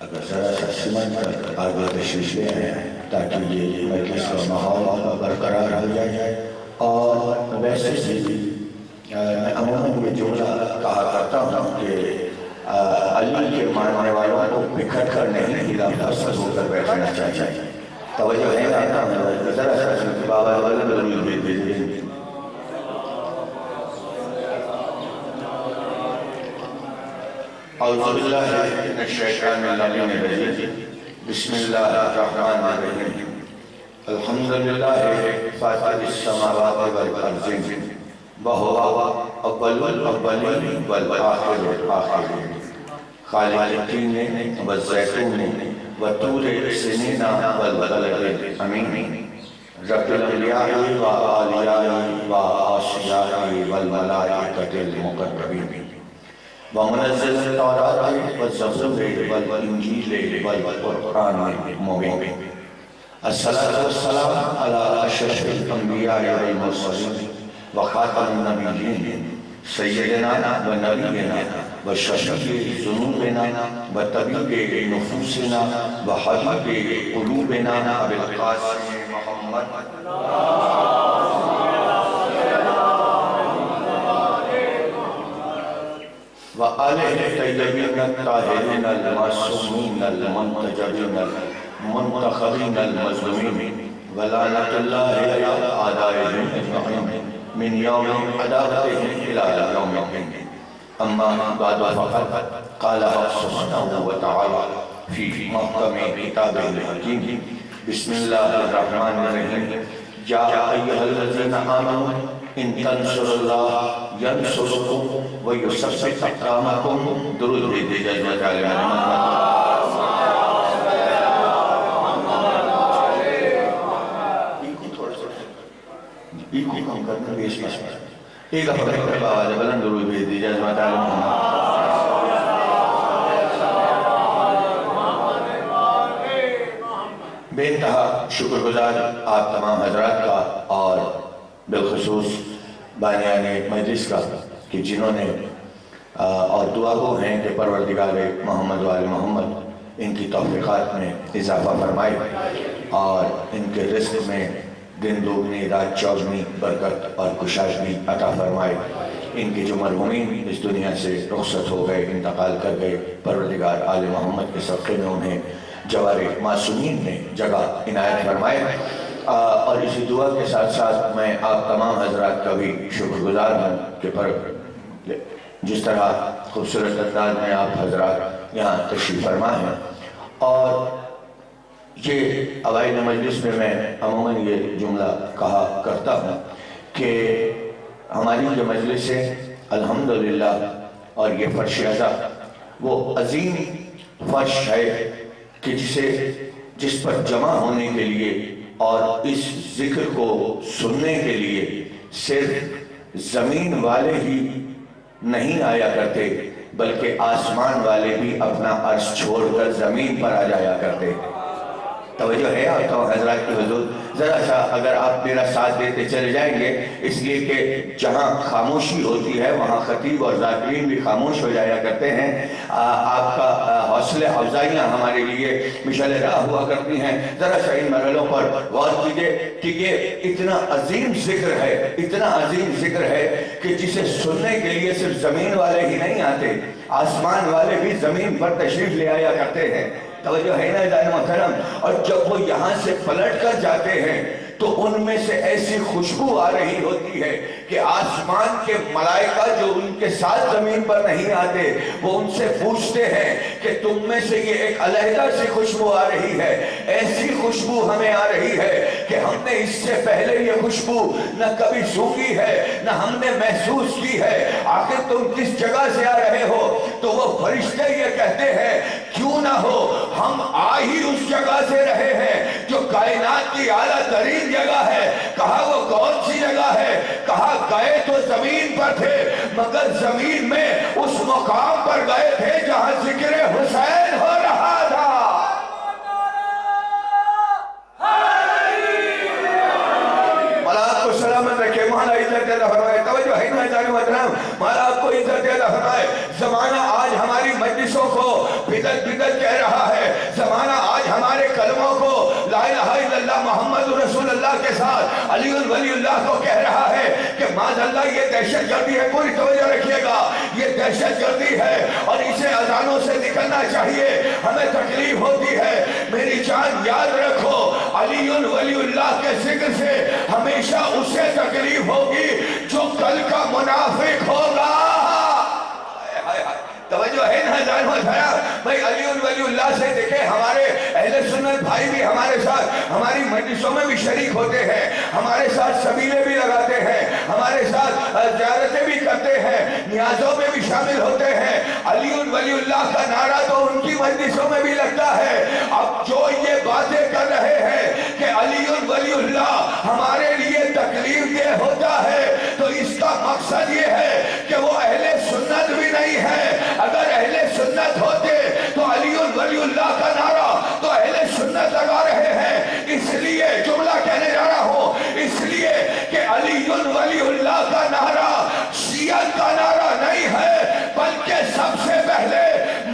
اگر ذرا سا سمجھ کر آگے تشریف لے آئیں تاکہ یہ مجلس کا ماحول برقرار ہو جائے. اور ویسے بھی میں عموماً یہ جملہ کہا کرتا ہوں کہ علی کے ماننے والوں کو بکھر کر نہیں خلافت پسند ہو کر بیٹھنا چاہیے. توجہ ہے نا ذرا سا بابا اعوذ باللہ من الشیطان الرجیم بسم اللہ الرحمن الرحیم الحمدللہ فاطر السماوات والارض وہو اول الاولین والآخر الآخرین خالق التین والزیتون وطور سنین والبلد الامین رب الانبیاء وآلیاء وآشیاء والملائکۃ المقربین ومنزل التوراة والزبور والانجیل والقرآن المبین الصلاة والسلام على اشرف الانبیاء والمرسلین وخاتم النبیین سیدنا و نبینا و شفیع ذنوبنا و طبیب نفوسنا و حبیب قلوبنا ابی القاسم محمد وآلہ الطیبین الطاہرین المعصومین المنتجبین المنتخبین المظلومین ولعنۃ اللہ علی اعدائهم اجمعین من یوم عداوتهم الى یوم الدین. اما بعد فقد قال سبحانہ وتعالی فی محکم کتابہ الحکیم بسم اللہ الرحمن الرحیم یا ایھا الذین آمنوا ان تنصروا اللہ ینصرکم ویثبت اقدامکم. درود بھیجیے جزاک اللہ. ایک دفعہ آواز بلند درود بھیج دیجیے جزاک اللہ. بے انتہا شکر گزار آپ تمام حضرات کا اور بالخصوص بانیان مجلس کا کہ جنہوں نے اور دعا گو ہیں کہ پروردگار محمد و آل محمد ان کی توفیقات میں اضافہ فرمائے اور ان کے رزق میں دن دوگنی رات چوگنی برکت اور کشادگی عطا فرمائے. ان کے جو مرحومین اس دنیا سے رخصت ہو گئے انتقال کر گئے پروردگار آل محمد کے صدقے میں انہیں جوار معصومین میں جگہ عنایت فرمائے. اور اسی دعا کے ساتھ ساتھ میں آپ تمام حضرات کا بھی شکر گزار ہوں کہ جس طرح خوبصورت انداز میں آپ حضرات یہاں تشریف فرما ہیں. اور یہ اوائل مجلس میں میں عموماً یہ جملہ کہا کرتا ہوں کہ ہماری جو مجلس ہے الحمدللہ اور یہ فرش ازا وہ عظیم فرش ہے کہ جس پر جمع ہونے کے لیے اور اس ذکر کو سننے کے لیے صرف زمین والے ہی نہیں آیا کرتے بلکہ آسمان والے بھی اپنا عرش چھوڑ کر زمین پر آ جایا کرتے. توجہ ہے آپ کو حضرات کی حضور. ذرا سا اگر آپ میرا ساتھ دیتے چلے جائیں گے اس لیے کہ جہاں خاموشی ہوتی ہے وہاں خطیب اور ذاکرین بھی خاموش ہو جایا کرتے ہیں. آپ کا حوصلہ افزائیاں ہمارے لیے مشعل راہ ہوا کرتی ہیں. ذرا سا ان مرحلوں پر غور کیجئے کہ یہ اتنا عظیم ذکر ہے اتنا عظیم ذکر ہے کہ جسے سننے کے لیے صرف زمین والے ہی نہیں آتے آسمان والے بھی زمین پر تشریف لے آیا کرتے ہیں. توجہ ہے نا عزیزان محترم. اور جب وہ یہاں سے پلٹ کر جاتے ہیں تو ان میں سے ایسی خوشبو آ رہی ہوتی ہے کہ آسمان کے ملائکہ جو ان کے ساتھ زمین پر نہیں آتے وہ ان سے پوچھتے ہیں کہ تم میں سے یہ ایک علیحدہ سی خوشبو آ رہی ہے. ایسی خوشبو ہمیں آ رہی ہے کہ ہم نے اس سے پہلے یہ خوشبو نہ کبھی سونگھی ہے نہ ہم نے محسوس کی ہے. آخر تم کس جگہ سے آ رہے ہو؟ تو وہ فرشتے یہ کہتے ہیں کیوں نہ ہو ہم آ ہی اس جگہ سے رہے ہیں جو کائنات کی اعلیٰ ترین جگہ ہے. کہا وہ کون سی جگہ ہے؟ کہا گئے تو زمین پر تھے مگر زمین میں اس مقام پر گئے تھے جہاں ذکر حسین ہو رہا تھا. اللہ کو سلامت رکھے. مولا عزت اللہ فرمائے. توجہ ہے نا جانے محترم. مولا آپ کو عزت اللہ فرمائے. زمانہ آج ہماری مجلسوں کو بدعت بدعت کہہ رہا ہے. زمانہ آج ہمارے کلموں کو لا الہ الا اللہ محمد رسول اللہ کے ساتھ علی ولی اللہ کو کہہ رہا ہے کہ معاذ اللہ یہ دہشت گردی ہے. پوری توجہ رکھیے گا, یہ دہشت گردی ہے اور اسے اذانوں سے نکلنا چاہیے. ہمیں تکلیف ہوتی ہے. میری جان یاد رکھو, علی ولی اللہ کے ذکر سے ہمیشہ اسے تکلیف ہوگی جو کل کا منافق ہوگا. توجہ ہے نا جانو ذرا بھائی. علی ولی اللہ سے دیکھیں, ہمارے اہل سنت بھائی بھی ہمارے ساتھ ہماری مجلسوں میں بھی شریک ہوتے ہیں, ہمارے ساتھ سبیلے بھی لگاتے ہیں, ہمارے ساتھ زیارتیں بھی کرتے ہیں, نیازوں میں بھی شامل ہوتے ہیں. علی ولی اللہ کا نعرہ تو ان کی مجلسوں میں بھی لگتا ہے. اب جو یہ باتیں کر رہے ہیں کہ علی ولی اللہ ہمارے لیے تکلیف دہ ہوتا ہے, تو اس کا مقصد یہ ہے کہ وہ اہل سنت بھی نہیں ہے. اگر اہل سنت ہوتے تو علی ولی اللہ کا نعرہ تو اہل سنت لگا رہے ہیں. اس لیے جملہ کہنے جا رہا ہوں, اس لیے کہ علی ولی اللہ کا نعرہ شیعت کا نعرہ نہیں ہے, بلکہ سب سے پہلے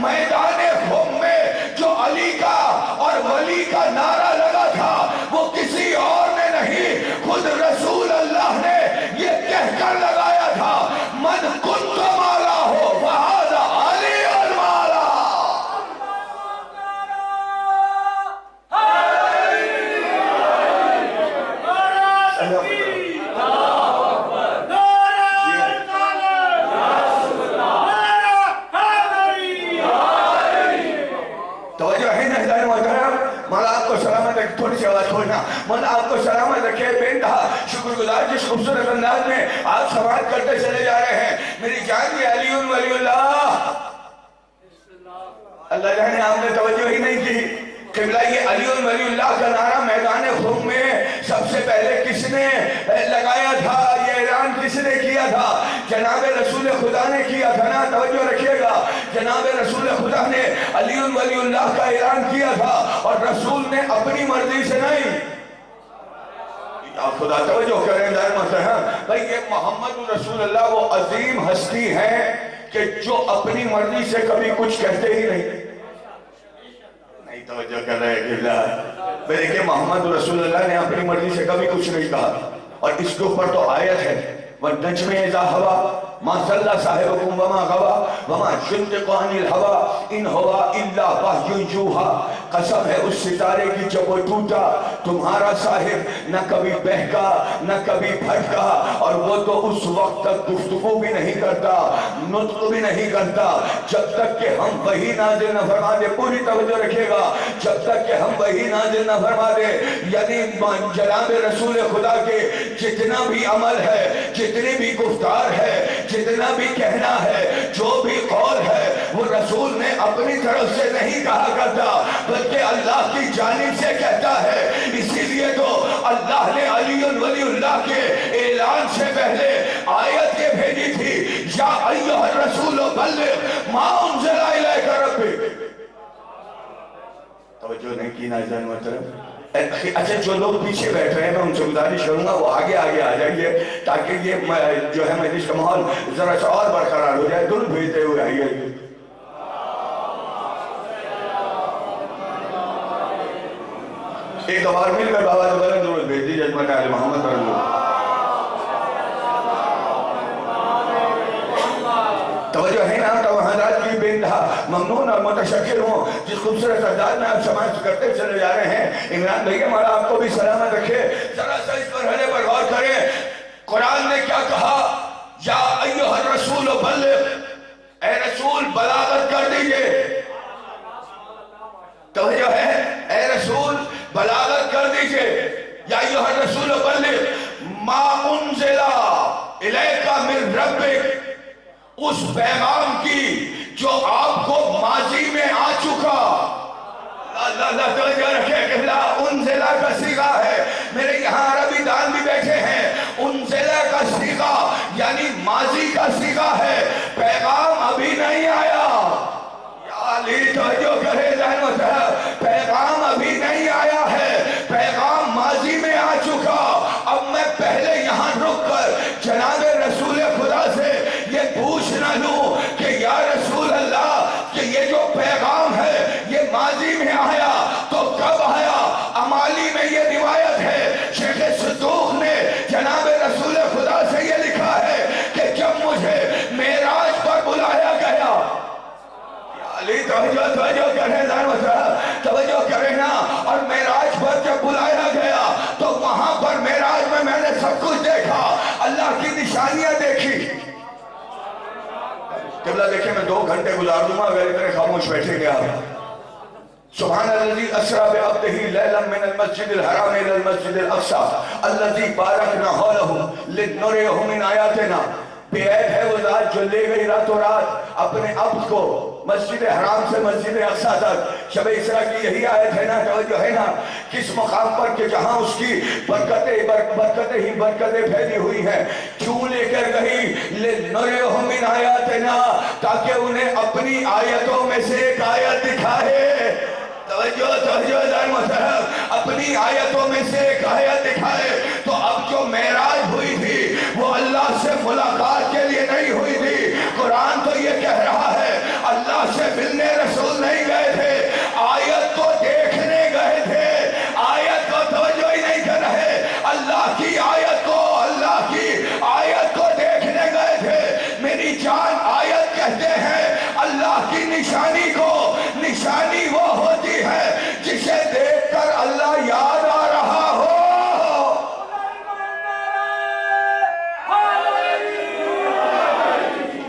میدان خم میں جو علی کا اور ولی کا نعرہ لگا تھا وہ کسی اور نے نہیں, خود رسول اللہ نے یہ کہہ کر لگایا تھا, من کنت مالا ہو فہذا علی المالا. توجہ ہے نا ہدایت محترم. مولا آپ کو سلامت رکھے, تھوڑی سی آواز کھولنا. مولا آپ کو سلامت رکھے. بے انتہا شکر گزار جس خوبصورت انداز میں آپ سماعت کرتے چلے جا رہے ہیں. میری جان یہ علی ولی اللہ, اللہ جانے آپ نے توجہ ہی نہیں کی. قبلہ یہ علی ولی اللہ کا نعرہ میدان خم میں سب سے پہلے کس نے لگایا تھا, یہ اعلان کس نے کیا تھا؟ جناب رسول خدا نے کیا تھا نا. توجہ رکھیے گا, جناب رسول خدا نے علی ولی اللہ کا اعلان کیا تھا اور رسول نے اپنی مرضی سے نہیں. خدا توجہ کریں دائر محترم بھائی, یہ محمد رسول اللہ وہ عظیم ہستی ہے کہ جو اپنی مرضی سے کبھی کچھ کہتے ہی نہیں. توجہ کر رہے ہیں قبلہ. دیکھیں محمد رسول اللہ نے اپنی مرضی سے کبھی کچھ نہیں کہا, اور اس کے اوپر تو آیت ہے وَالنَّجْمِ إِذَا هَوَى مَا ضَلَّ صَاحِبُكُمْ وَمَا غَوَى وَمَا يَنطِقُ عَنِ الْهَوَىٰ إِنْ هُوَ إِلَّا وَحْيٌ يُوحَىٰ. قسم ہے اس ستارے کی جب وہ ٹوٹا, تمہارا صاحب نہ کبھی بہکا نہ کبھی بھٹکا, اور وہ تو اس وقت تک گفتگو بھی نہیں کرتا, نطق بھی نہیں کرتا, جب تک کہ ہم وحی نازل نہ فرما دے. پوری توجہ رکھے گا, جب تک کہ ہم وحی نازل نہ فرما دے. یعنی جناب رسول خدا کے جتنا بھی عمل ہے, جتنی بھی گفتار ہے, جتنا بھی کہنا ہے, جو بھی قول ہے, وہ رسول نے اپنی طرف سے نہیں کہا کرتا بلکہ اللہ کی جانب سے کہتا ہے. اسی لیے تو اللہ نے علی ولی اللہ کے اعلان سے پہلے آیت یہ بھیجی تھی, یا ایھا الرسول بلغ ما انزل الیک ربک. توجہ نہیں کی ناظرین محترم. اچھا جو لوگ پیچھے بیٹھ رہے ہیں میں ان سے گزارش کروں گا وہ آگے آگے آ جائیے تاکہ یہ جو ہے مجلس کا ماحول ذرا سا اور برقرار ہو جائے. درود بھیجتے ہوئے آئیے. ایک بار مل کر بابا جو بلند درود بھیج دیجیے اجمل آل محمد رسول اللہ. توجہ ہے نا تو حضرات کی بے انتہا ممنون اور متشکر ہوں جس خوبصورت انداز میں آپ سماعت کرتے چلے جا رہے ہیں. عمران بھائی مولا آپ کو بھی سلامت رکھے. ذرا سا اس مرحلے پر غور کریں, قرآن نے کیا کہا, یا ایھا الرسول بلغ, اے رسول بلاغت کر دیجئے. توجہ ہے, اے رسول بلاغت کر دیجئے. یا ایھا الرسول بلغ ما انزل الیک من ربک, اس پیغام کی جو آپ کو ماضی میں آ چکا. اللہ توجہ رکھے کہ انزلہ کا صیغہ ہے. میرے یہاں عربی دان بھی بیٹھے ہیں. انزلہ کا صیغہ یعنی ماضی کا صیغہ ہے, پیغام ابھی نہیں آیا. یا علی توجہ کرے ذہن و پیغام ابھی نہیں آیا ہے, پیغام ماضی میں آ چکا. اب میں پہلے یہاں رک کر جناب رسول خدا سے یہ پوچھ نہ لوں کہ یا رسول اللہ کہ یہ جو پیغام ہے بولی توجہ کریں توجہ کریں نا. اور معراج پر جب بلایا گیا تو وہاں پر معراج میں نے سب کچھ دیکھا, اللہ کی نشانیاں دیکھی. قبلہ دیکھیں میں 2 گھنٹے گزار دوں گا اگر اتنے خاموش بیٹھے گیا. سبحان الذی اسری بعبدہ لیلا من المسجد الحرام الی المسجد الاقصی الذی بارکنا حولہ لنریہ من آیاتنا. بے عیب ہے وہ ذات جو لے گئی راتوں رات اپنے عبد کو مسجد حرام سے مسجد اقصی تک. شب اسراء کی یہی آیت ہے نا, توجہ ہے نا, کس مقام پر کہ جہاں اس کی برکتیں ہی برکتیں پھیلی ہوئی ہیں. کیوں لے کر گئی؟ لنریہ من آیاتنا, تاکہ انہیں اپنی آیتوں میں سے ایک آیت دکھائے. توجہ محترم, اپنی آیتوں میں سے ایک آیت دکھائے. تو اب جو معراج ہوئی تھی وہ اللہ سے ملاقات کے لیے نہیں ہوئی تھی. قرآن تو یہ کہہ رہا ہے اللہ سے ملنے رسول نہیں گئے تھے, آیت تو دیکھنے گئے تھے. آیت کو توجہ ہی نہیں کر رہے, اللہ کی آیت کو, اللہ کی آیت کو دیکھنے گئے تھے. میری جان آیت کہتے ہیں اللہ کی نشانی کو. نشانی وہ ہوتی ہے جسے دیکھ کر اللہ یاد آ رہا ہو.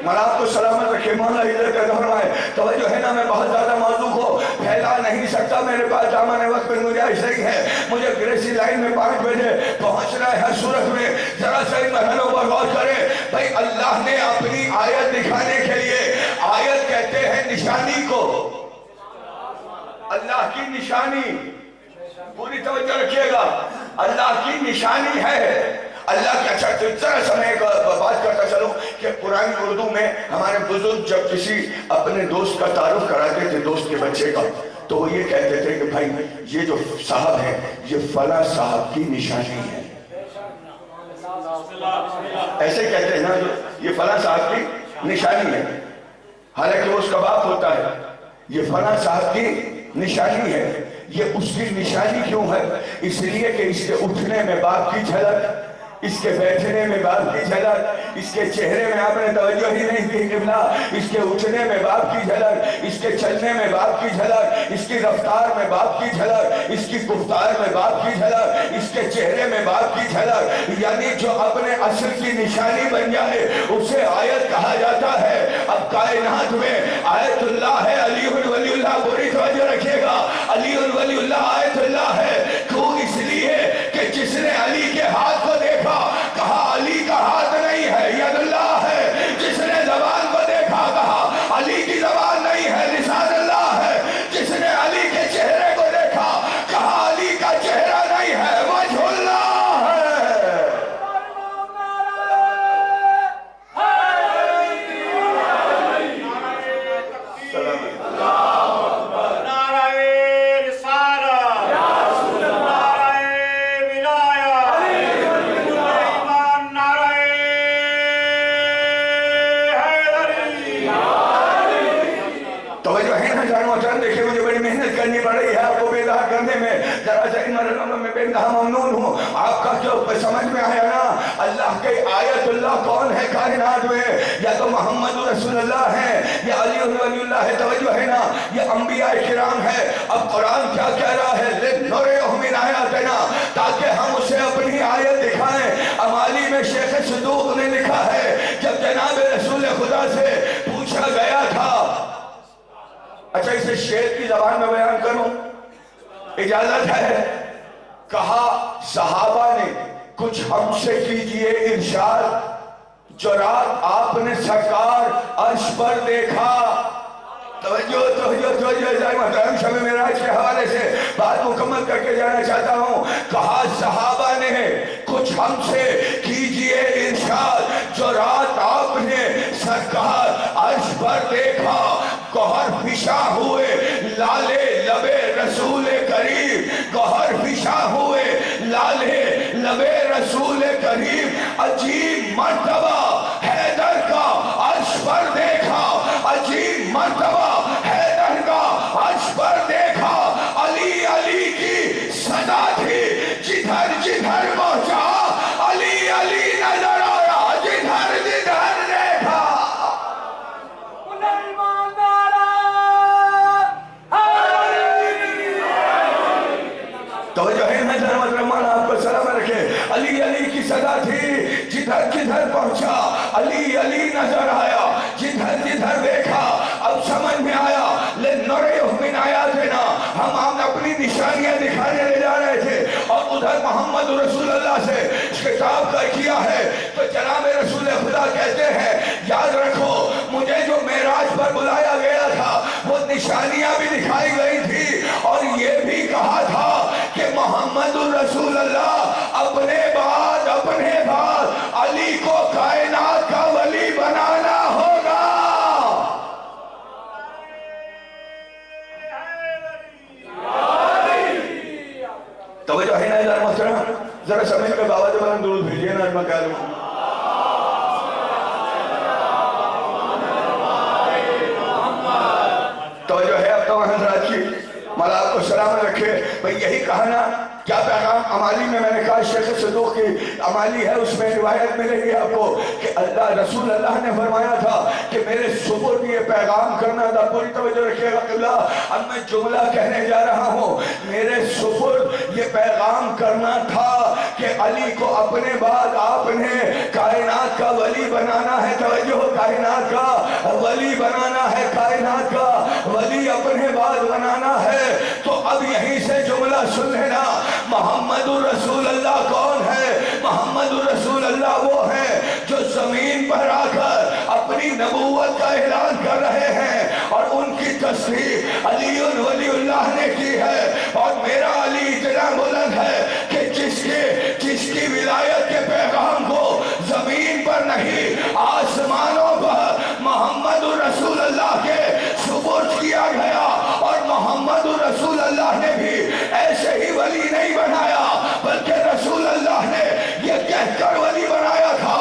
مولا آپ کو سلامت رکھے, مولا عزت فرمائے. توجہ ہے نا, میں بہت زیادہ موضوع کو پھیلا نہیں سکتا, میرے پاس دامن وقت پر گنجائش نہیں ہے. مجھے گریسی لائن میں 5 بجے پہنچنا ہے. ہر صورت میں ذرا سا ان مرحلوں پر غور کریں. بھائی اللہ نے اپنی آیت دکھانے کے لیے, آیت کہتے ہیں نشانی کو, اللہ کی نشانی, پوری توجہ رکھیے گا, اللہ کی نشانی ہے. اللہ کے اچھا ذرا سا میں ایک بات کرتا چلوں کہ پرانی اردو میں ہمارے بزرگ جب کسی اپنے دوست کا تعارف کراتے تھے, دوست کے بچے کا, تو وہ یہ کہتے تھے کہ بھائی یہ جو صاحب ہے یہ فلاں صاحب کی نشانی ہے. ایسے کہتے ہیں نا, یہ فلاں صاحب کی نشانی ہے, حالانکہ وہ اس کا باپ ہوتا ہے. یہ فلاں صاحب کی نشانی ہے. یہ اس کی نشانی کیوں ہے؟ اس لیے کہ اس کے اٹھنے میں باپ کی جھلک, اس کے بیٹھنے میں باپ کی جھلک, اس کے چہرے میں آپ نے توجہ ہی نہیں کی قبلہ, اس کے اٹھنے میں باپ کی جھلک, اس کے چلنے میں باپ کی جھلک, اس کی رفتار میں باپ کی جھلک, اس کی گفتار میں باپ کی جھلک, اس کے چہرے میں باپ کی جھلک. یعنی جو اپنے اصل کی نشانی بن جائے اسے آیت کہا جاتا ہے. اب کائنات میں آیت اللہ ہے, علی ولی اللہ, پوری توجہ رکھیے گا, علی ولی اللہ آیت اللہ ہے. کیوں؟ اس لیے کہ جس نے علی کے ہاتھ کو دیکھا کہا علی کا ہاتھ نہیں ہے, ید اللہ ہے. جس نے زبان کو دیکھا کہا علی کی زبان نہیں ہے, لسان اللہ ہے. جس نے علی کے چہرے کو دیکھا کہا علی کا چہرہ نہیں ہے, وجہ اللہ ہے. دیکھیں مجھے بڑی محنت کرنی پڑ رہی ہے آپ کو بیدار کرنے میں. ذرا سا ان مرحلوں میں بے-انتہا ممنون ہوں. آپ کا جو سمجھ میں آیا نا, اللہ کے آیت اللہ کون ہے کائنات میں؟ یا تو محمد رسول اللہ ہے, یا علی ولی اللہ ہے. توجہ ہے نا, یہ انبیاء کرام ہے. اب قرآن کیا کہہ رہا ہے؟ لنریہ من آیاتنا, تاکہ ہم اسے اپنی آیت دکھائیں. امالی میں شیخ صدوق نے لکھا ہے, جب جناب رسول خدا سے پوچھا گیا تھا, اچھا اسے شعر کی زبان میں بیان کروں, اجازت ہے؟ کہا صحابہ نے کچھ ہم سے کیجئے ارشاد, جو رات آپ نے سرکار عرش پر دیکھا. توجہ محترم, شب معراج کے حوالے سے بات مکمل کر کے جانا چاہتا ہوں. کہا صحابہ نے کچھ ہم سے کیجئے ارشاد, جو رات آپ نے سرکار عرش پر دیکھا. گوہر فشاں ہوئے لالے لبے رسول کریم, گوہر فشاں ہوئے لالے لبے رسول کریم. عجیب مرتبہ حیدر کا عرش پر دیکھا, عجیب مرتبہ حیدر کا عرش پر دیکھا. علی علی کی صدا تھی, جدھر جدھر پہنچا علی علی نظر آیا, جدھر جدھر دیکھا. ہم اپنی نشانیاں دکھانے لے جا رہے تھے اور ادھر محمد رسول اللہ سے خطاب کر کیا ہے تو جناب رسول خدا کہتے ہیں یاد رکھو مجھے جو معراج پر بلایا گیا تھا وہ نشانیاں بھی دکھائی گئی تھی اور یہ بھی کہا تھا کہ محمد رسول اللہ اپنے بعد علی کو کائنات کا ولی بنانا ہوگا. توجہ ہے نا ادھر محترم ذرا سمجھ میں بابا جو بلند درود بھیجئے نا اجمہ کہہ لوں توجہ ہے اب تو حضرات کی مولا آپ کو سلامت رکھے. بھئی یہی کہا نا کیا پیغام عمالی میں نے کہا شیخ صدوق کی عمالی ہے اس میں روایت ملے گی آپ کو کہ اللہ رسول اللہ نے فرمایا تھا کہ میرے سپرد یہ پیغام کرنا تھا. پوری توجہ رکھیے گا قبلہ اب میں جملہ کہنے جا رہا ہوں. میرے سپرد یہ پیغام کرنا تھا کہ علی کو اپنے بعد آپ نے کائنات کا ولی بنانا ہے. توجہ کائنات کا ولی بنانا ہے کائنات کا ولی اپنے بعد بنانا ہے. تو اب یہیں سے جملہ سن لینا محمد رسول اللہ کون ہے؟ محمد رسول اللہ وہ ہے جو زمین پر آ کر اپنی نبوت کا اعلان کر رہے ہیں اور ان کی تصدیق علی ولی اللہ نے کی ہے. اور میرا علی اتنا بلند ہے کہ جس کی ولایت کے پیغام کو زمین پر نہیں آسمانوں پر محمد رسول اللہ کے سپرد کیا گیا. اور محمد رسول اللہ نے بھی ایسے ہی ولی نہیں بنایا بلکہ رسول اللہ نے یہ کہہ کر ولی بنایا تھا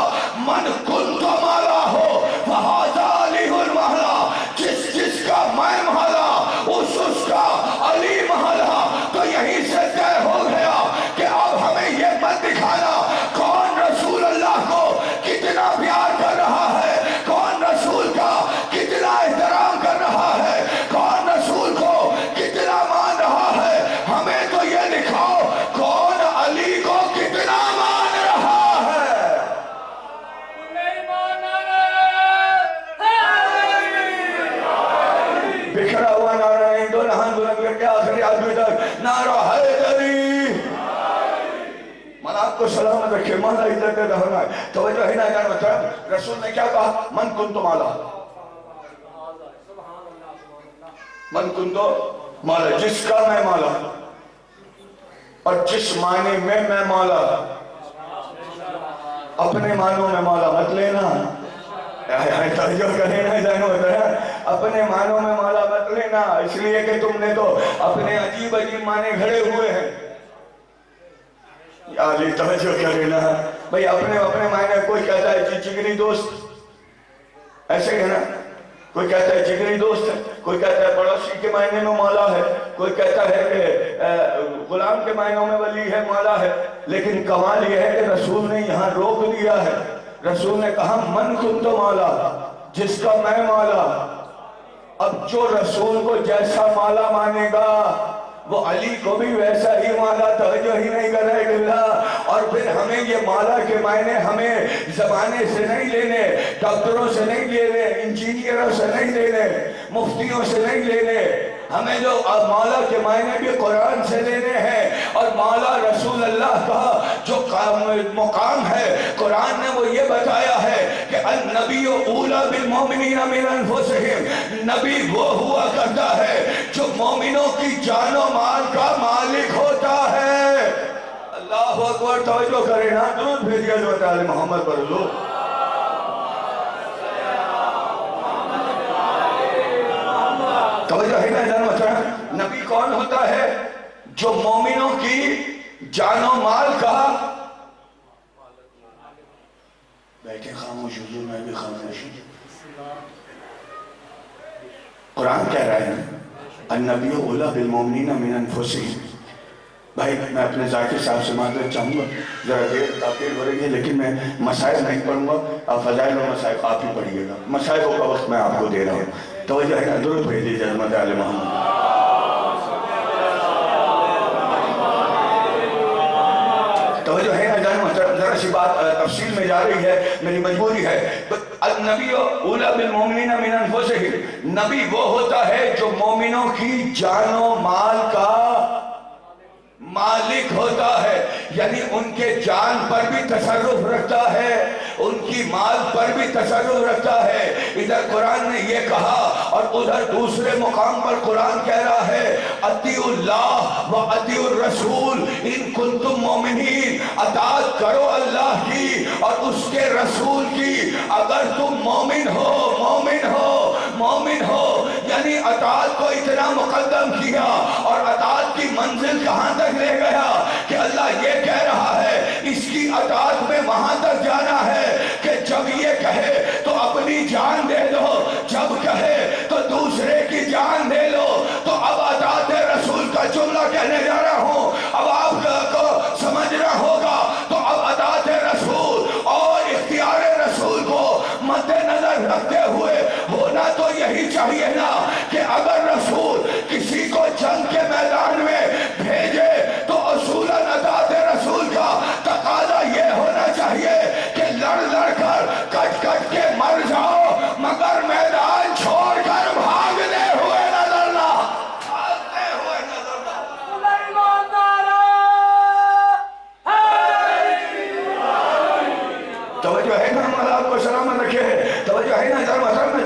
من کنت مالا ہو فہذا علی المحلہ جس کا میں محلہ اس کا علی محلہ. تو یہیں سے طے ہو گیا کہ اب ہمیں یہ مت دکھانا کون رسول اللہ کو کتنا پیار کر رہا ہے کون رسول کا کتنا احترام کر رہا ہے کون رسول کو کتنا مان رہا ہے. ہمیں تو یہ دکھاؤ کون علی کو کتنا مان رہا ہے. بکھرا ہوا نعرہ نہیں دو نہان بلند کر کے آخری آدمی تک نعرہ حیدری. مولا آپ کو سلامت رکھے مولا عزت دے دہنا ہے. توجہ ہے نا جان مطلب رسول نے کیا کہا من کنتو مالا من کنتو مالا جس کا میں مالا اور جس معنی میں مولا. اپنے معنوں میں مولا مت لینا توجہ کریں نا جانو اپنے معنوں میں مولا مت لینا اس لیے کہ تم نے تو اپنے عجیب معنی گھڑے ہوئے ہیں. علی توجہ کریں نا بھئی اپنے معنی کوئی کہتا ہے جگری دوست ایسے کہنا کوئی کہتا ہے جگری دوست ہے کوئی کہتا ہے پڑوسی کے معنی میں مولا ہے کوئی کہتا ہے کہ غلام کے معنوں میں ولی ہے مولا ہے. لیکن کمال یہ ہے کہ رسول نے یہاں روک دیا ہے. رسول نے کہا من کنت مولا جس کا میں مولا. اب جو رسول کو جیسا مولا مانے گا وہ علی کو بھی ویسا ہی مولا. توجہ ہی نہیں کر رہے گا. اور پھر ہمیں یہ مولا کے معنی ہمیں زمانے سے نہیں لینے ڈاکٹروں سے نہیں لینے انجینئروں سے نہیں لینے مفتیوں سے نہیں لینے. ہمیں جو مولا کے معنی بھی قرآن سے لینے ہیں اور مولا رسول اللہ کا جو مقام ہے قرآن نے وہ یہ بتایا ہے کہ النبی اولی بالمومنین من انفسہم. نبی وہ ہوا کرتا ہے جو مومنوں کی جان و مال کا مالک ہوتا ہے. اللہ اکبر. توجہ کریں نا درود بھیجیے جو تعالی محمد پر حضور. توجہ ہے نا جان مطلب نبی کون ہوتا ہے جو مومنوں کی جان و مال کا بیٹھے خاموش حضور میں بھی خاموش ہوں. قرآن کہہ رہا ہے النبی اولی بالمومنین من انفسہم. بھائی میں اپنے ذاکر صاحب سے معذرت چاہوں گا ذرا دیر تاخیر ہو رہی ہے لیکن میں مسائل نہیں پڑھوں گا فضائل و مسائل آپ ہی پڑھیے گا. مسائلوں کا وقت میں آپ کو دے رہا ہوں. توجہ ہے نا درود بھیج دیجیے حضرت علی محمد. توجہ ہے نا جان محترم ذرا سی بات تفصیل میں جا رہی ہے میری مجبوری ہے. النبی اولی بالمؤمنین من انفسہم، نبی وہ ہوتا ہے جو مومنوں کی جان و مال کا مالک ہوتا ہے، یعنی ان کے جان پر بھی تصرف رکھتا ہے، ان کی مال پر بھی تصرف رکھتا ہے۔ ادھر قرآن نے یہ کہا اور ادھر دوسرے مقام پر قرآن کہہ رہا ہے اطیعوا اللہ و اطیعوا الرسول ان کنتم مومنین، اطاعت کرو اللہ کی اور اس کے رسول کی اگر تم مومن ہو، مومن ہو، مومن ہو۔ یعنی اطاعت کو اتنا مقدم کیا اور اطاعت کی منزل کہاں تک لے گیا کہ اللہ یہ کہہ رہا ہے اس کی اطاعت میں وہاں تک جانا ہے کہ جب یہ کہے تو اپنی جان دے دو، جب کہے تو دوسرے کی جان دے لو۔ تو اب اطاعت رسول کا جملہ کہنے جا رہا ہوں، اب آپ کو سمجھنا ہوگا۔ تو اب اطاعت رسول اور اختیار رسول کو مد نظر رکھتے ہوئے ہونا تو یہی چاہیے نا کہ اگر رسول کسی کو جنگ کے میدان میں بھیجے تو اصولاً اطاعت رسول کا تقاضا یہ ہونا چاہیے کہ لڑ لڑ کر کٹ کٹ کے مر جاؤ مگر میدان چھوڑ کر بھاگنے ہوئے نظر نہ، بھاگنے ہوئے نظر نہ۔ توجہ ہے نا، مولا آپ کو سلامت رکھے، توجہ ہے نا۔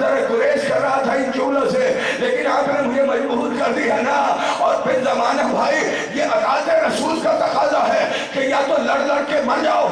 ذرا گریز کر رہا تھا ان جملوں سے لیکن آپ نے مجھے مجبور کر دیا نا۔ اور پھر زمانہ بھائی یہ اطاعت رسول کا تقاضا ہے کہ یا تو لڑ لڑ کے مر جاؤ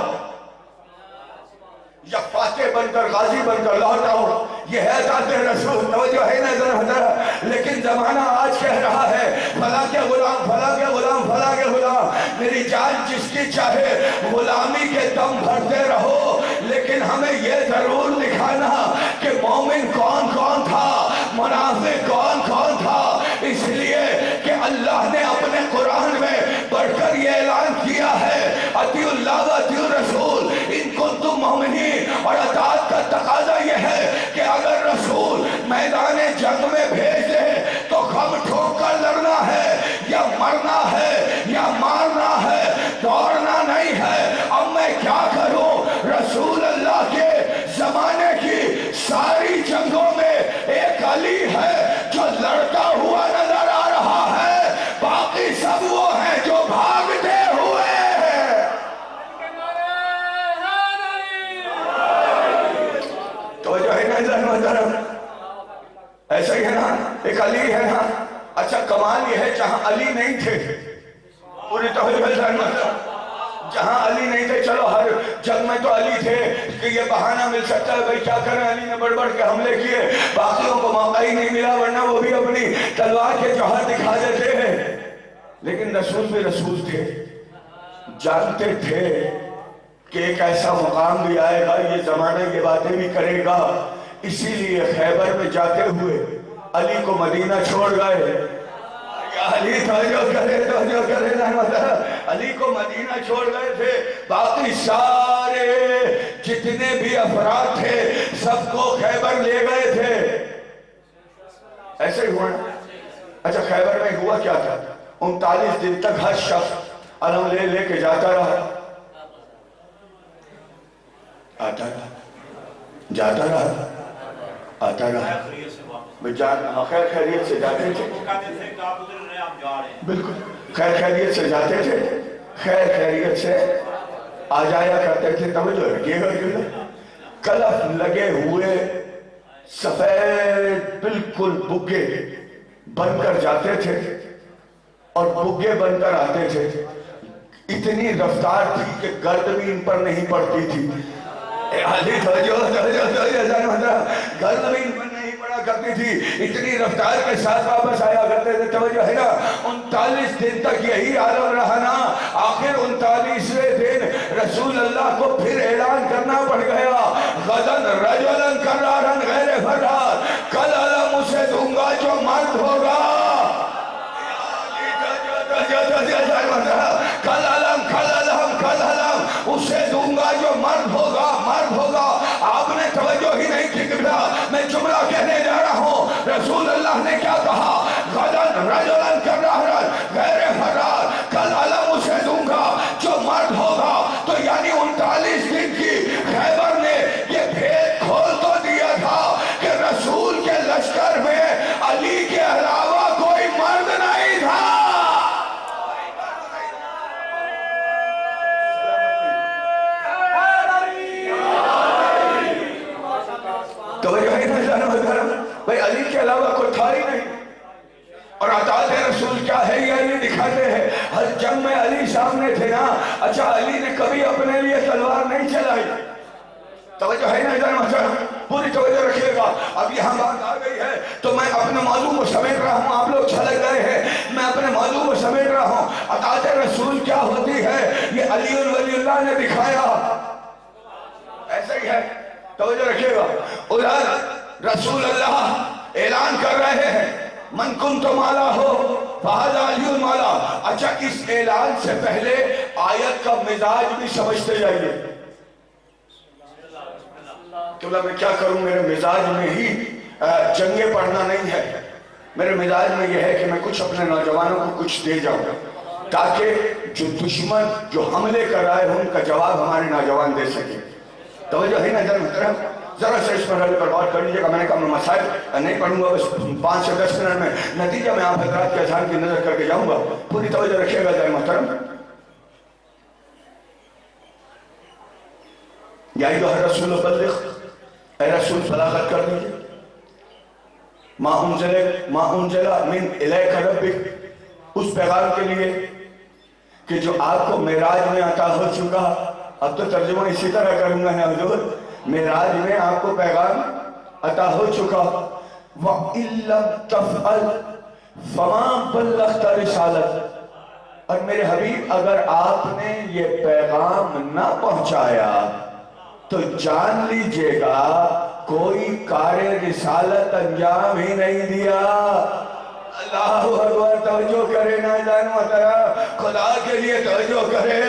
یا فاتح بن کر غازی بن کر لوٹ آؤ، یہ ہے اطاعت رسول۔ توجہ ہے نا ذرا۔ لیکن زمانہ آج کہہ رہا ہے فلاں کے غلام، فلاں کے غلام، فلاں کے غلام، میری جان جس کی چاہے غلامی کے دم بھرتے رہو لیکن ہمیں یہ ضرور دکھانا کہ مومن کون کون تھا، منافق کون کون تھا۔ اس لیے کہ اللہ نے اپنے قرآن میں بڑھ کر یہ اعلان کیا ہے اطیعوا اللہ و اطیعوا الرسول ان کنتم مومنین۔ اور اطاعت کا تقاضا یہ ہے کہ اگر رسول میدان جنگ میں بھیج دے تو غم ٹھوک کر لڑنا ہے یا مرنا ہے یا مارنا ہے، دوڑنا نہیں ہے۔ اب میں کیا کروں؟ رسول اللہ کے زمانے کی ساری جنگوں میں ایک علی ہے جو لڑتا ہوا نظر آ رہا ہے، باقی سب وہ ہیں جو بھاگتے ہوئے ہیں۔ تو جو ہے نا ایسا ہی ہے نا، ایک علی ہے نا۔ اچھا کمال یہ ہے جہاں علی نہیں تھے، پوری توجہ جہاں علی نہیں تھے، چلو ہر جنگ میں تو علی تھے کہ یہ بہانہ مل سکتا ہے بھئی کیا کریں، علی نے بڑھ بڑھ کے حملے کیے، باقیوں کو موقع ہی نہیں ملا ورنہ وہ بھی اپنی تلوار کے جوہر دکھا دیتے ہیں۔ لیکن رسول بھی رسول تھے، جانتے تھے کہ ایک ایسا مقام بھی آئے گا، یہ زمانہ یہ باتیں بھی کرے گا۔ اسی لیے خیبر میں جاتے ہوئے علی کو مدینہ چھوڑ گئے۔ علی توجہ کرے علی کو مدینہ چھوڑ گئے تھے، باقی سارے جتنے بھی افراد تھے سب کو خیبر لے گئے تھے۔ ایسے ہی ہوا۔ اچھا خیبر میں ہوا کیا تھا؟ 39 دن تک ہر شخص علم لے لے کے جاتا رہا، آتا رہا، جاتا رہا، آتا رہا۔ خیر خیریت سے جاتے تھے، بالکل خیر خیریت سے جاتے تھے، خیر خیریت سے آ جایا کرتے تھے۔ توجہ رکھیے گا کہ کلف لگے ہوئے سفید بالکل بگے بن کر جاتے تھے اور بگے بن کر آتے تھے۔ اتنی رفتار تھی کہ گرد بھی ان پر نہیں پڑتی تھی۔ گرد بھی ان پر نہیں پڑا کرتی تھی، اتنی رفتار کے ساتھ واپس آیا کرتے تھے۔ توجہ ہے نا، 39 دن تک یہی عالم رہا نا۔ آخر 39ویں دن رسول اللہ کو پھر اعلان کرنا پڑ گیا، غدن رجلن کرارن غیر فرار، کل علم اسے دوں گا جو مرد ہوگا، کل علم اسے دوں گا جو مرد ہوگا، مرد ہوگا۔ آپ نے توجہ ہی نہیں کی کہ میں جملہ کہنے جا رہا ہوں۔ رسول اللہ نے کیا کہا؟ غدن رجلن کرارن غیر فرار، کل علم اسے دوں گا جو مرد ہوگا۔ تو یعنی 39 دن کی خیبر نے یہ بھید کھول تو دیا اطاعت رسول کیا ہے یہ علی دکھاتے ہیں. ہر جنگ میں علی سامنے تھے نا. اچھا علی نے کبھی اپنے لیے تلوار نہیں چلائی. توجہ ہے نا ادھر محترم, پوری توجہ رکھیے گا. اب یہاں بات آ گئی ہے تو میں اپنے موضوع کو سمیٹ رہا ہوں. آپ لوگ چھلک گئے ہیں, میں اپنے موضوع کو سمیٹ رہا ہوں. اطاعت رسول کیا ہوتی ہے یہ علی ولی اللہ نے دکھایا. ایسا ہی ہے, توجہ رکھیے گا. ادھر رسول اللہ اعلان کر رہے ہیں من کنت مالا ہو فہذا علی مالا. اچھا اس اعلان سے پہلے آیت کا مزاج بھی سمجھتے جائیے. تو میں کیا کروں, میرے مزاج میں ہی جنگیں پڑھنا نہیں ہے. میرے مزاج میں یہ ہے کہ میں کچھ اپنے نوجوانوں کو کچھ دے جاؤں تاکہ جو دشمن جو حملے کر رہا ہے ان کا جواب ہمارے نوجوان دے سکے. توجہ ہے نا ادھر محترم, ذرا سے اس مرحلے پر غور کر لیجیے گا. میں نے کہا میں مسائل نہیں پڑھوں گا, بس 5 سے 10 منٹ میں نتیجہ میں آپ حضرات کے اذہان کی نظر کر کے جاؤں گا. پوری توجہ رکھیے گا ادھر محترم. یا ایھا الرسول بلغ, اے رسول بلاغت کر دیجئے. ما انزل من الیک ربک, اس پیغام کے لیے کہ جو آپ کو معراج میں عطا ہو چکا. اب تو ترجمہ اسی طرح کروں گا نا حضور, معراج میں آپ کو پیغام عطا ہو چکا. وَإِن لَمْ تَفْعَلْ فَمَا بَلَّغْتَ رِسَالَتَ. اور میرے حبیب اگر آپ نے یہ پیغام نہ پہنچایا تو جان لیجئے گا کوئی کار رسالت انجام ہی نہیں دیا. اللہ اکبر, توجہ کرے نا جان محترم, خدا کے لیے توجہ کرے.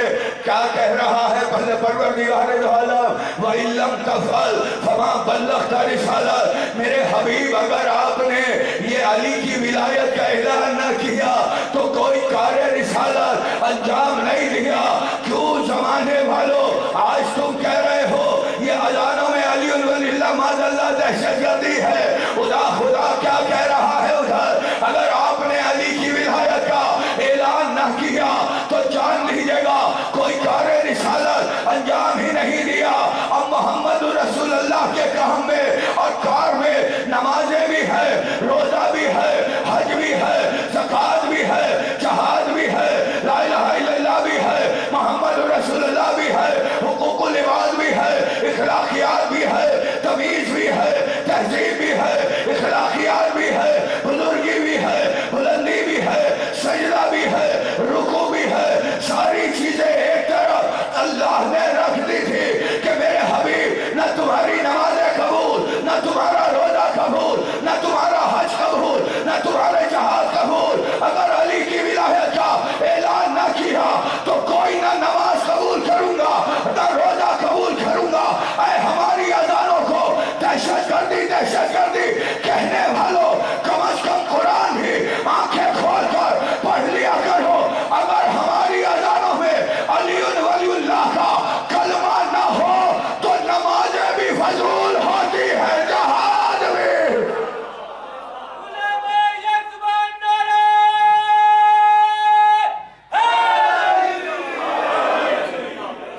کیا کہہ رہا ہے پروردگار دو عالم, وَإِن لَمْ تَفْعَلْ فَمَا بَلَّغْتَ رِسَالَتَ. میرے حبیب اگر آپ نے یہ علی کی ولایت کا اعلان نہ کیا تو کوئی کار رسالت انجام نہیں دیا. کیوں زمانے والوں آج تم کہہ رہے ہو یہ اذانوں میں علی ولی اللہ معاذ اللہ دہشت گردی ہے. خدا کیا کہہ رہا ہے ادھر, اگر آپ نے علی کی ولایت کا اعلان نہ کیا تو جان لیجیے گا کوئی کار رسالت انجام ہی نہیں دیا. اب محمد رسول اللہ کے کام میں اور کار میں نمازیں بھی ہے, روزہ بھی ہے, حج بھی ہے, زکوٰۃ بھی ہے, جہاد بھی ہے, لا الہ الا اللہ بھی ہے, محمد رسول اللہ بھی ہے, حقوق العباد بھی ہے, اخلاقیات بھی ہے, تمیز بھی ہے, تہذیب بھی ہے, اخلاقیات بھی ہے, بزرگی بھی ہے, بلندی بھی ہے, سجدہ بھی ہے, رکوع بھی ہے. ساری چیزیں ایک طرف اللہ نے رکھ دی تھی کہ میرے حبیب نہ تمہاری نمازیں قبول, نہ تمہارا روزہ قبول, نہ تمہارا حج قبول, نہ تمہارے جہاد قبول. اگر علی کی ولایت کا اعلان نہ کیا تو کوئی نہ نماز قبول کروں گا نہ روزہ قبول کروں گا. اے ہماری اذانوں کو دہشت گردی کہنے والوں, کم از کم قرآن ہی آنکھیں کھول کر پڑھ لیا کرو. اگر ہماری اذانوں میں علی ولی اللہ کا کلمہ نہ ہو تو نمازیں بھی فضول ہوتی ہے, جہاد بھی.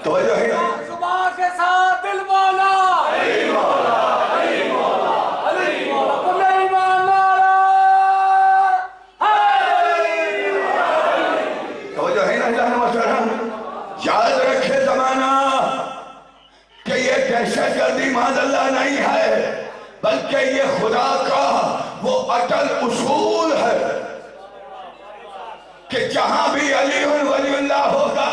توجہ ہے صبح کے ساتھ دل مولا علی مولا, علی مولا, علی مولا, کل ایمان نارا علی مولا. توجہ ہے نا جان محترم, یاد رکھے زمانہ کہ یہ دہشت گردی معاذ اللہ نہیں ہے بلکہ یہ خدا کا وہ اٹل اصول ہے کہ جہاں بھی علی ولی اللہ ہوگا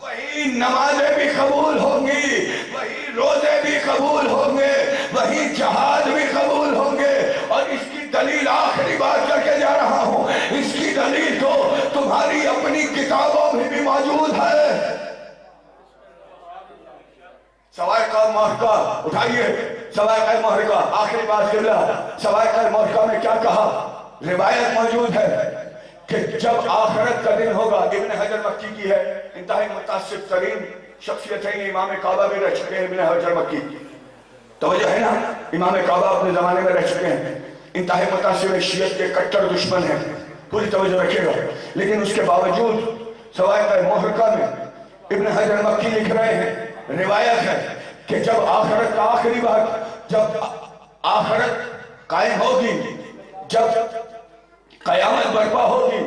وہی نمازیں بھی قبول ہوں گی, وہی روزے بھی قبول ہوں گے, وہی جہاد بھی قبول ہوں گے. اور اس کی دلیل آخری بات کر کے جا رہا ہوں, اس کی دلیل تو تمہاری اپنی کتابوں میں بھی موجود ہے. سوائقہ محرقہ اٹھائیے, سوائقہ محرقہ آخری بات قبلہ, سوائقہ محرقہ میں کیا کہا, روایت موجود ہے کہ جب آخرت کا دن ہوگا. ابن حجر مکی کی ہے, انتہائی متعصب ترین شخصیتیں, امام کعبہ بھی رہ چکے ہیں ابن حجر مکی. توجہ ہے نا, امام کعبہ اپنے زمانے میں رہ چکے ہیں, انتہائی متعصب شیعت کے کٹر دشمن ہیں, پوری توجہ رکھیے گا. لیکن اس کے باوجود سوائقہ محرقہ میں ابن حجر مکی لکھ رہے ہیں, روایت ہے کہ جب آخرت کا آخری وقت, جب آخرت قائم ہوگی, جب قیامت برپا ہوگی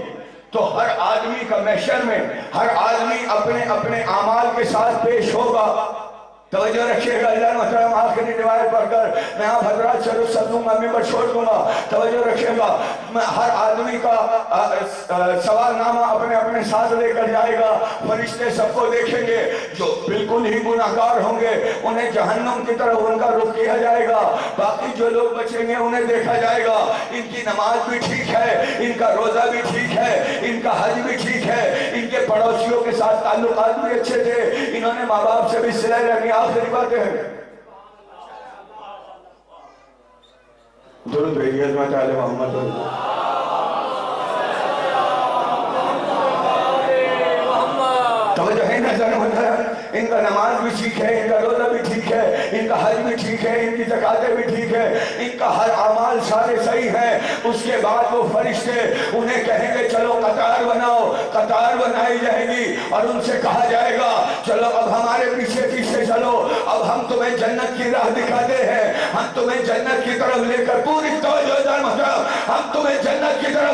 تو ہر آدمی کا محشر میں ہر آدمی اپنے اپنے اعمال کے ساتھ پیش ہوگا. توجہ رکھیے گا اللہ محترم، آخری روایت پڑھ کر میں آپ حضرات سے رخصت دوں گا، ممبر چھوڑ دوں گا. توجہ رکھیے گا، ہر آدمی کا سوال نامہ اپنے اپنے ساتھ لے کر جائے گا. فرشتے سب کو دیکھیں گے، جو بالکل ہی گناہگار ہوں گے انہیں جہنم کی طرف ان کا رخ کیا جائے گا. باقی جو لوگ بچیں گے انہیں دیکھا جائے گا، ان کی نماز بھی ٹھیک ہے، ان کا روزہ بھی ٹھیک ہے، ان کا حج بھی ٹھیک ہے، ان کے پڑوسیوں کے ساتھ تعلقات بھی اچھے تھے، انہوں نے ماں باپ سے بھی صلہ رحمی. آخری باتیں ہیں، درود بھیجیے حضرت آل محمد. توجہ ہے نا ضرور. ان کا نماز بھی ٹھیک ہے، ان کا روزہ بھی ٹھیک ہے، ان کا حج بھی ٹھیک ہے، ان کی زکاتیں بھی ٹھیک ہے، ان کا ہر اعمال سارے صحیح ہیں. اس کے بعد وہ فرشتے انہیں کہیں گے چلو قطار بناؤ. قطار بنائی جائے گی اور ان سے کہا جائے گا چلو اب ہمارے پیچھے پیچھے چلو، اب ہم تمہیں جنت کی راہ دکھاتے ہیں، ہم تمہیں جنت کی طرف لے کر، پوری توجہ ہم تمہیں جنت کی طرف